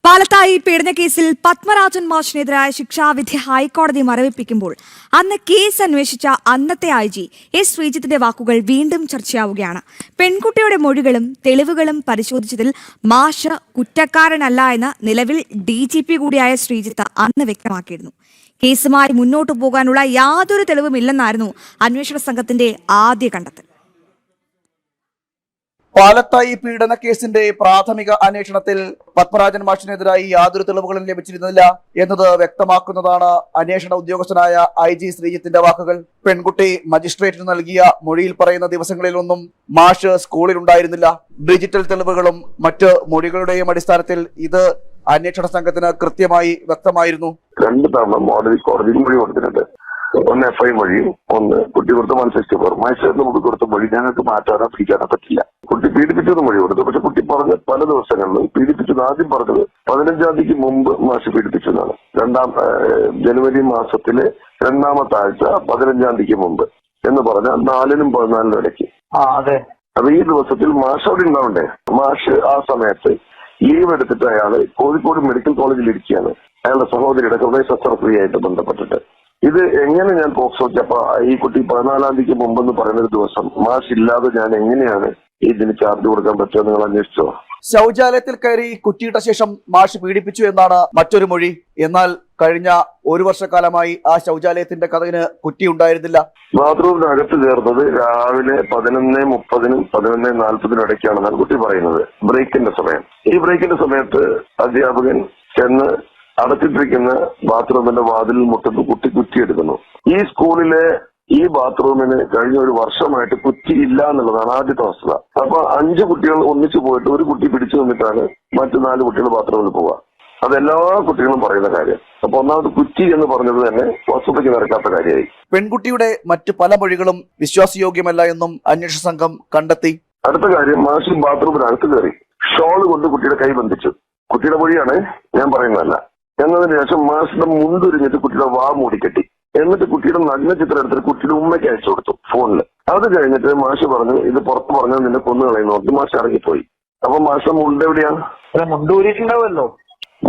പാലത്തായി പീഡനക്കേസിൽ പത്മരാജൻ മാഷിനെതിരായ ശിക്ഷാവിധി ഹൈക്കോടതി മരവിപ്പിക്കുമ്പോൾ അന്ന് കേസ് അന്വേഷിച്ച അന്നത്തെ ഐജി എസ് ശ്രീജിത്തിന്റെ വാക്കുകൾ വീണ്ടും ചർച്ചയാവുകയാണ്. പെൺകുട്ടിയുടെ മൊഴികളും തെളിവുകളും പരിശോധിച്ചതിൽ മാഷ് കുറ്റക്കാരനല്ല എന്ന് നിലവിൽ DGP കൂടിയായ ശ്രീജിത്ത് അന്ന് വ്യക്തമാക്കിയിരുന്നു. കേസുമായി മുന്നോട്ടു പോകാനുള്ള യാതൊരു തെളിവുമില്ലെന്നായിരുന്നു അന്വേഷണ സംഘത്തിന്റെ ആദ്യ കണ്ടെത്തൽ. പാലത്തായി പീഡന കേസിന്റെ പ്രാഥമിക അന്വേഷണത്തിൽ പത്മരാജൻ മാഷിനെതിരായി യാതൊരു തെളിവുകളും ലഭിച്ചിരുന്നില്ല എന്നത് വ്യക്തമാക്കുന്നതാണ് അന്വേഷണ ഉദ്യോഗസ്ഥനായ IG ശ്രീജിത്തിന്റെ വാക്കുകൾ. പെൺകുട്ടി മജിസ്ട്രേറ്റിന് നൽകിയ മൊഴിയിൽ പറയുന്ന ദിവസങ്ങളിലൊന്നും മാഷ് സ്കൂളിൽ ഉണ്ടായിരുന്നില്ല. ഡിജിറ്റൽ തെളിവുകളും മറ്റ് മൊഴികളുടെയും അടിസ്ഥാനത്തിൽ ഇത് അന്വേഷണ സംഘത്തിന് കൃത്യമായി വ്യക്തമായിരുന്നു. 2 തവണ കോടതിയിൽ മൊഴി കൊടുത്തിട്ടുണ്ട്. ഒന്ന് FI മൊഴിയും ഒന്ന് കുട്ടി കൊടുത്ത 164 മജിസ്ട്രേറ്റിന് മുമ്പ് കൊടുത്ത മൊഴി ഞങ്ങൾക്ക് മാറ്റാനോ പിടിക്കാനോ പറ്റില്ല. കുട്ടി പീഡിപ്പിച്ചെന്ന് മൊഴി കൊടുത്തു. പക്ഷെ കുട്ടി പറഞ്ഞ പല ദിവസങ്ങളിലും പീഡിപ്പിച്ചത് ആദ്യം പറഞ്ഞത് 15-ാം തീയതിക്ക് മുമ്പ് മാഷ് പീഡിപ്പിച്ചതാണ്. ജനുവരി മാസത്തിലെ 2ാമത്തെ ആഴ്ച 15-ാം തീയതിക്ക് മുമ്പ് എന്ന് പറഞ്ഞാൽ 4-നും 14-നും ഇടയ്ക്ക്. അപ്പൊ ഈ ദിവസത്തിൽ മാഷ് അവിടെ ഉണ്ടാവണ്ടേ? മാഷ് ആ സമയത്ത് ലീവ് എടുത്തിട്ട് അയാള് കോഴിക്കോട് മെഡിക്കൽ കോളേജിൽ ഇരിക്കുകയാണ്. അയാളുടെ സഹോദരിയുടെ ഹൃദയ ശസ്ത്രക്രിയയായിട്ട് ബന്ധപ്പെട്ടിട്ട്. ഇത് എങ്ങനെ ഞാൻ പോക്സോച്ചപ്പോ ഈ കുട്ടി 14-ാം തീയതിക്ക് മുമ്പെന്ന് പറയുന്നൊരു ദിവസം മാഷ് ഇല്ലാതെ ഞാൻ എങ്ങനെയാണ് ഇതിന് ചാർജ് കൊടുക്കാൻ പറ്റുക? നിങ്ങൾ അന്വേഷിച്ചോ? ശൗചാലയത്തിൽ കയറി കുറ്റിയിട്ട ശേഷം മാഷ് പീഡിപ്പിച്ചു എന്നാണ് മറ്റൊരു മൊഴി. എന്നാൽ കഴിഞ്ഞ 1 വർഷക്കാലമായി ആ ശൗചാലയത്തിന്റെ കതകിന് കുറ്റി ഉണ്ടായിരുന്നില്ല. ബാത്റൂമിന്റെ അകത്ത് ചേർന്നത് രാവിലെ 11:30-നും 11:40-നും ഇടയ്ക്കാണെന്നാണ് കുട്ടി പറയുന്നത്. ബ്രേക്കിന്റെ സമയം. ഈ ബ്രേക്കിന്റെ സമയത്ത് അധ്യാപകൻ ചെന്ന് അടച്ചിട്ടിരിക്കുന്ന ബാത്റൂമിന്റെ വാതിലിൽ മുട്ടുന്നു. കുട്ടി കുറ്റിയെടുക്കുന്നു. ഈ സ്കൂളിലെ ഈ ബാത്റൂമിന് കഴിഞ്ഞ 1 വർഷമായിട്ട് കുറ്റി ഇല്ല എന്നുള്ളതാണ് ആദ്യത്തെ വസ്തുത. അപ്പൊ 5 കുട്ടികൾ ഒന്നിച്ചു പോയിട്ട് ഒരു കുട്ടി പിടിച്ചു നിന്നിട്ടാണ് മറ്റു 4 കുട്ടികൾ ബാത്റൂമിൽ പോവുക. അതെല്ലാ കുട്ടികളും പറയുന്ന കാര്യം. അപ്പൊ ഒന്നാമത് കുറ്റി എന്ന് പറഞ്ഞത് തന്നെ വസ്തുതയ്ക്ക് നിരക്കാത്ത കാര്യമായി. പെൺകുട്ടിയുടെ മറ്റു പല മൊഴികളും വിശ്വാസയോഗ്യമല്ല എന്നും അന്വേഷണ സംഘം കണ്ടെത്തി. അടുത്ത കാര്യം, മാഷ് ബാത്റൂമിനകത്ത് കയറി ഷോൾ കൊണ്ട് കുട്ടിയുടെ കൈ ബന്ധിച്ചു. കുട്ടിയുടെ മൊഴിയാണ്, ഞാൻ പറയുന്നതല്ല. എന്നതിന് ശേഷം മാഷിന്റെ മുണ്ടുരിഞ്ഞിട്ട് കുട്ടിയുടെ വാ മൂടിക്കെട്ടി. എന്നിട്ട് കുട്ടിയുടെ നഗ്ന ചിത്രം എടുത്തിട്ട് കുട്ടിയുടെ ഉമ്മയ്ക്ക് അയച്ചു കൊടുത്തു ഫോണിൽ. അത് കഴിഞ്ഞിട്ട് മാഷ് പറഞ്ഞു, ഇത് പുറത്ത് പറഞ്ഞാൽ നിന്നെ കൊന്നു കളയുന്നു. നോക്കി മാഷ് ഇറങ്ങിപ്പോയി. അപ്പൊ മാഷ മുണ്ട് എവിടെയാണ്? മുണ്ടൂരിട്ടുണ്ടാവുമല്ലോ.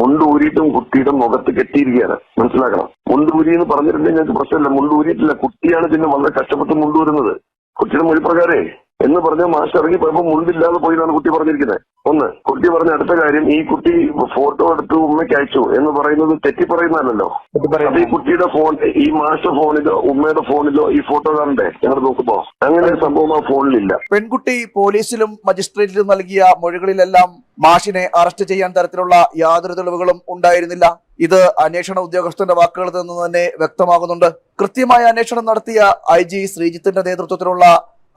മുണ്ടൂരിയിട്ടും കുട്ടിയുടെ മുഖത്ത് കെട്ടിയിരിക്കുകയാണ്. മനസ്സിലാക്കണം. മുണ്ടൂരി എന്ന് പറഞ്ഞിട്ടുണ്ടെങ്കിൽ ഞങ്ങൾക്ക് പ്രശ്നമില്ല. മുണ്ടൂരിയിട്ടില്ല. കുട്ടിയാണ് പിന്നെ വളരെ കഷ്ടപ്പെട്ട് മുണ്ടൂരുന്നത്. കുട്ടിയുടെ മൊഴി പ്രകാരേ എന്ന് പറഞ്ഞാൽ മാഷ് ഇറങ്ങി പോയപ്പോ മുണ്ടില്ലാതെ പോയി എന്നാണ് കുട്ടി പറഞ്ഞിരിക്കുന്നത്. ഒന്ന്. കുട്ടി പറഞ്ഞ അടുത്ത കാര്യം, ഈ കുട്ടി ഫോട്ടോ എടുത്ത് ഉമ്മയ്ക്ക് അയച്ചു എന്ന് പറയുന്നത് തെറ്റി പറയുന്നതല്ലോ. അപ്പൊ ഈ കുട്ടിയുടെ ഫോൺ, ഈ മാഷ ഫോണിലോ ഉമ്മയുടെ ഫോണിലോ ഈ ഫോട്ടോ കാണണ്ടേ? ഞങ്ങൾ നോക്കുമ്പോ അങ്ങനെ ഒരു സംഭവം ആ ഫോണിലില്ല. പെൺകുട്ടി പോലീസിലും മജിസ്ട്രേറ്റിലും നൽകിയ മൊഴികളിലെല്ലാം മാഷിനെ അറസ്റ്റ് ചെയ്യാൻ തരത്തിലുള്ള യാതൊരു തെളിവുകളും ഉണ്ടായിരുന്നില്ല. ഇത് അന്വേഷണ ഉദ്യോഗസ്ഥന്റെ വാക്കുകളിൽ നിന്ന് തന്നെ വ്യക്തമാകുന്നുണ്ട്. കൃത്യമായ അന്വേഷണം നടത്തിയ IG ശ്രീജിത്തിന്റെ നേതൃത്വത്തിലുള്ള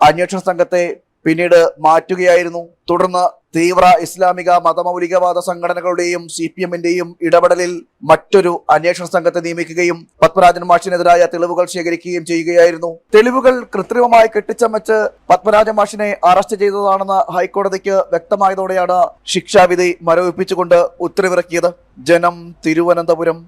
അന്വേഷണ സംഘത്തെ പിന്നീട് മാറ്റുകയായിരുന്നു. തുടർന്ന് തീവ്ര ഇസ്ലാമിക മതമൗലികവാദ സംഘടനകളുടെയും CPM-ന്റെയും ഇടപെടലിൽ മറ്റൊരു അന്വേഷണ സംഘത്തെ നിയമിക്കുകയും പത്മരാജൻ മാഷിനെതിരായ തെളിവുകൾ ശേഖരിക്കുകയും ചെയ്യുകയായിരുന്നു. തെളിവുകൾ കൃത്രിമമായി കെട്ടിച്ചമച്ച് പത്മരാജൻ മാഷിനെ അറസ്റ്റ് ചെയ്തതാണെന്ന് ഹൈക്കോടതിക്ക് വ്യക്തമായതോടെയാണ് ശിക്ഷാവിധി മരവിപ്പിച്ചുകൊണ്ട് ഉത്തരവിറക്കിയത്. ജനം, തിരുവനന്തപുരം.